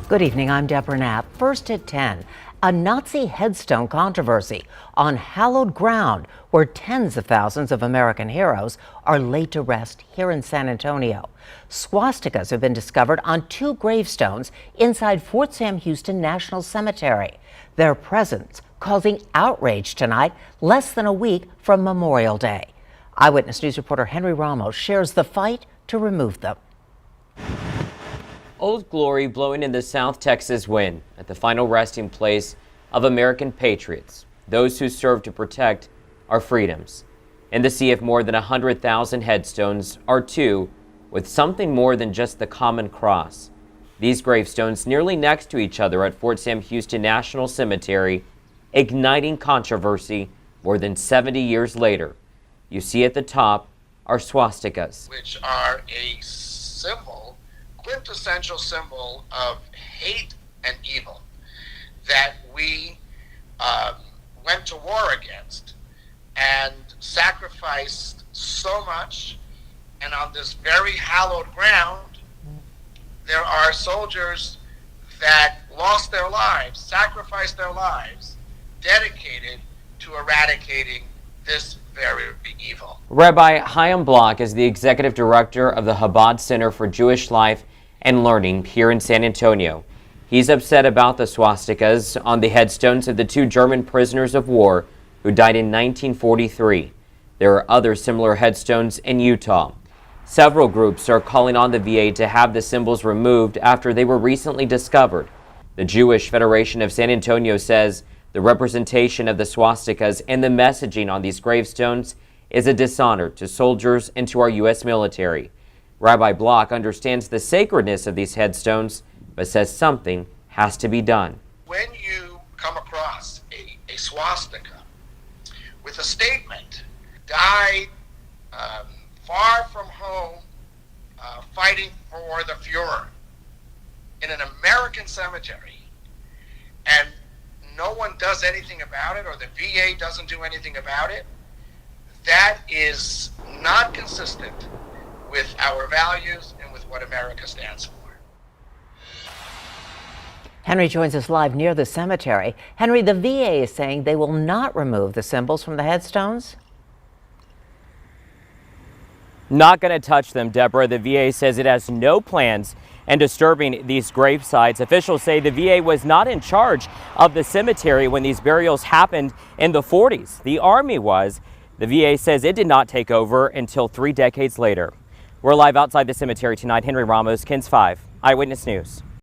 Good evening, I'm Deborah Knapp. First at 10, a Nazi headstone controversy on hallowed ground where tens of thousands of American heroes are laid to rest here in San Antonio. Swastikas have been discovered on 2 gravestones inside Fort Sam Houston National Cemetery. Their presence causing outrage tonight, less than a week from Memorial Day. Eyewitness News reporter Henry Ramos shares the fight to remove them. Old Glory blowing in the South Texas wind at the final resting place of American patriots, those who serve to protect our freedoms. In the sea of more than 100,000 headstones are 2 with something more than just the common cross. These gravestones nearly next to each other at Fort Sam Houston National Cemetery, igniting controversy more than 70 years later. You see at the top are swastikas, which are a symbol, quintessential symbol of hate and evil that we went to war against and sacrificed so much. And on this very hallowed ground, there are soldiers that lost their lives, sacrificed their lives, dedicated to eradicating this very evil. Rabbi Chaim Block is the executive director of the Chabad Center for Jewish Life and Learning here in San Antonio. He's upset about the swastikas on the headstones of the 2 German prisoners of war who died in 1943. There are other similar headstones in Utah. Several groups are calling on the VA to have the symbols removed after they were recently discovered. The Jewish Federation of San Antonio says the representation of the swastikas and the messaging on these gravestones is a dishonor to soldiers and to our U.S. military. Rabbi Block understands the sacredness of these headstones, but says something has to be done. When you come across a swastika with a statement, died far from home, fighting for the Fuhrer in an American cemetery, and no one does anything about it, or the VA doesn't do anything about it, that is not consistent with our values and with what America stands for. Henry joins us live near the cemetery. Henry, the VA is saying they will not remove the symbols from the headstones? Not going to touch them, Deborah. The VA says it has no plans in disturbing these grave sites. Officials say the VA was not in charge of the cemetery when these burials happened in the 40s. The Army was. The VA says it did not take over until 3 decades later. We're live outside the cemetery tonight. Henry Ramos, KENS 5 Eyewitness News.